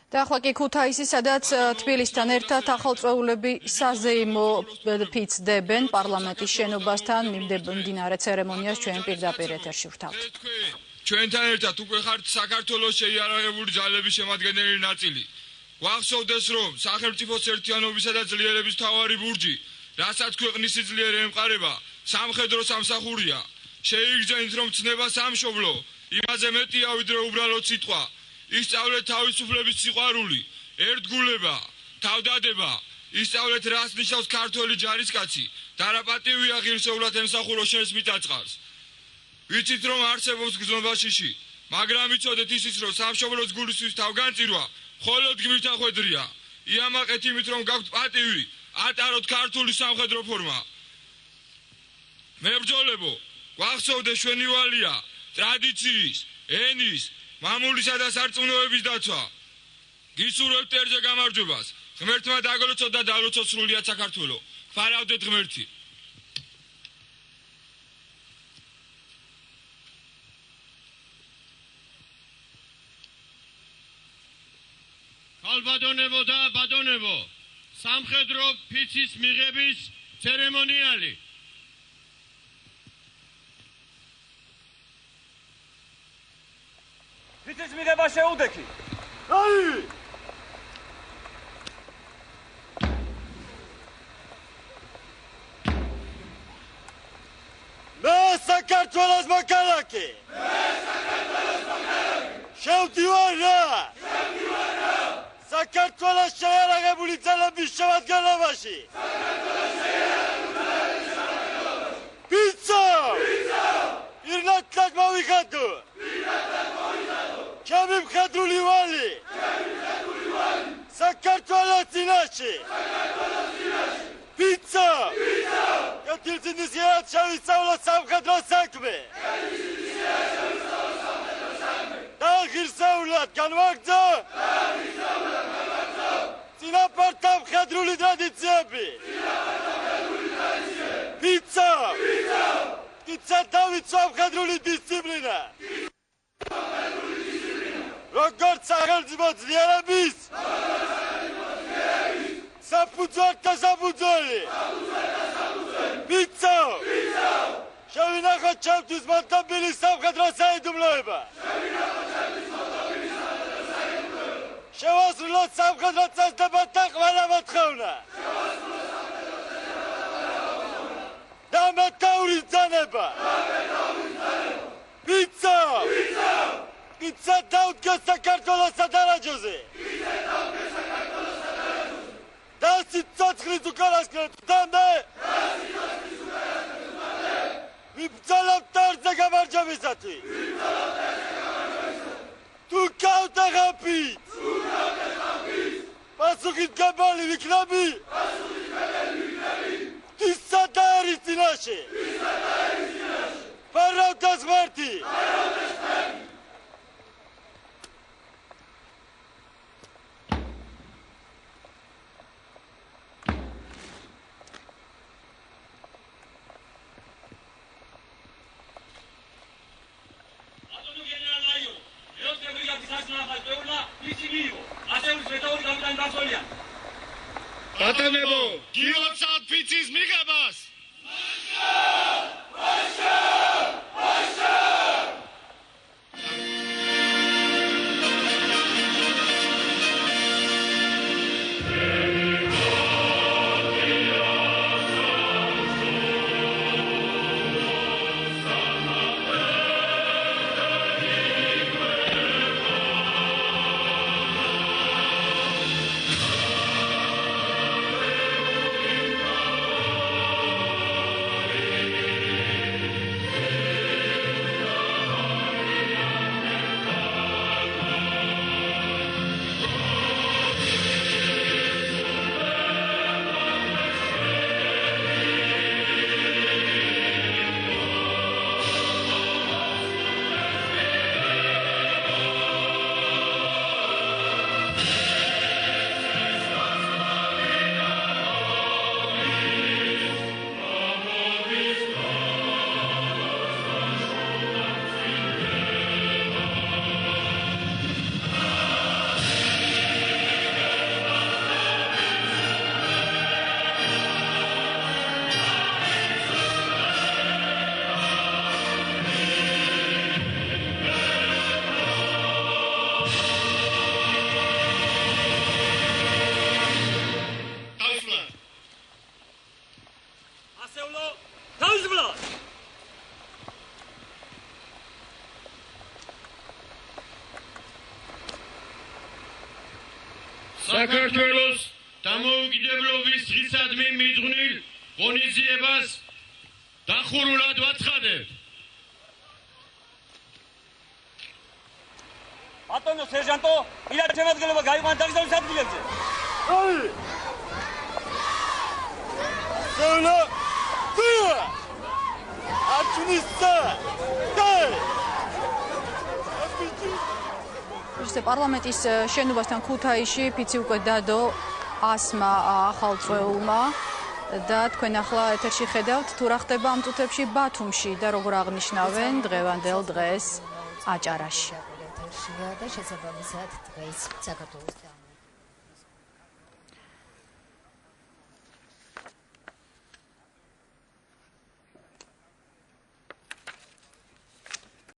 და ახლა კი ქუთაისი, სადაც თბილისთან ერთად ახალწეულები საზეიმო ფიცდებენ პარლამენტის შენობასთან მიმდინარე ცერემონიას ჩვენ პირდაპირ ეთერში ვთავთ. ჩვენთან ერთად უკვე ხართ საქართველოს შეიარაღებული ძალების შემადგენელი ნაწილი. გვახსოვდეს, რომ სახელმწიფოს ერთიანობისა და ძლიერების მთავარი ბურჯი, რასაც ქვეყნის სიძლიერე ემყარება, სამხედრო სამსახურია. შეიგრძენით, რომ ცნება სამშობლო იმაზე მეტია, ვიდრე უბრალოდ სიტყვა. ისწავლეთ თავისუფლების სიყვარული, ერთგულება, თავდადება, ისწავლეთ რას ნიშნავს ქართველი ჯარისკაცი და რა პატივია ღირსეულად ემსახურო შენს მიწა-წყალს. ვიცით, რომ არსებობს გზნობაშიში, მაგრამ იცოდეთ ისიც, რომ სამშობლოს გულისთვის თავგანწირვა მხოლოდ გმირთა ხვედრია. იამაყეთ იმით, რომ გაქვთ პატივი, ატაროთ ქართული სამხედრო ფორმა. მებრძოლებო, გვახსოვდეს ჩვენი ვალია ტრადიციის, ენის, მამულისა და სარწმუნოების დაცვა. გისურვებთ ერთზე გამარჯვებას. ღმერთმა დაგლოცოთ და დალოცოთ სრულიად საქართველო. ფარავდეთ ღმერთი. ქალბატონებო და ბატონებო, სამხედრო ფიცის მიღების ცერემონიალი. ფიცის მიღება შეუდექი. აი! მე საქართველოს მოქალაქე. შევდივარ რა. საქართველოს შეიარაღებული ძალების შემადგენლობაში. ფიცო! ირნათლად მოვიხადო. ჩემი მხედრული ვალი. საქართველოს წინაშე. ფიცო! კეთილწინისიერად შევისწავლოთ სამხედრო საქმე. და ღირსეულად განვაგრძო. წინაპართა მხედრული ტრადიციები. ფიცო! კიდეც დავიცვა მხედრული დისციპლინა. როგორც სახელმწიფო ძლიერების საფუძველთა საფუძველი. ფიცო! შევინახოთ ჩემთვის მოტაბილი სამხედრო საიდუმლოება. შევასრულოთ სამხედრო წესდებათა ყველა მოთხოვნა. და მეთაურის ბრძანება. ფიცო! კიდეც დავდგეს საქართველოს სადარაჯოზე. და სიცოცხლის უკანასკნელად და მე ვიბრძოლობ ერთზე გამარჯვებისათვის. თუ გავტაღაფით პასუხისმგებელი ვიქნები ღვთისა და ერის წინაშე. ფარავდეს ღმერთი. ბატონებო, გილოცავთ ფიცის მიღებას. ასეულო თავისბლა საქართველოს დამოუკიდებლობის დღისადმი მიძღვნილ ღონისძიებას დახურულად ვაცხადებთ. ბატონო სერჟანტო, პირად შემადგენლობა გაიყვანა დაგზავნის ადგილებზე. აი! სეულა! სეულა! არჩუნისა! დაი! ისე პარლამენტის შენობასთან ქუთაისში ფიცი უკვე დადო 100-მა ახალწვეულმა და თქვენ ახლა ეთერში ხედავთ თუ რა ხდება ამ წუთებში ბათუმში და როგორ აღნიშნავენ დღევანდელ დღეს აჭარაში. და შესაბამისად დღეს საქართველოს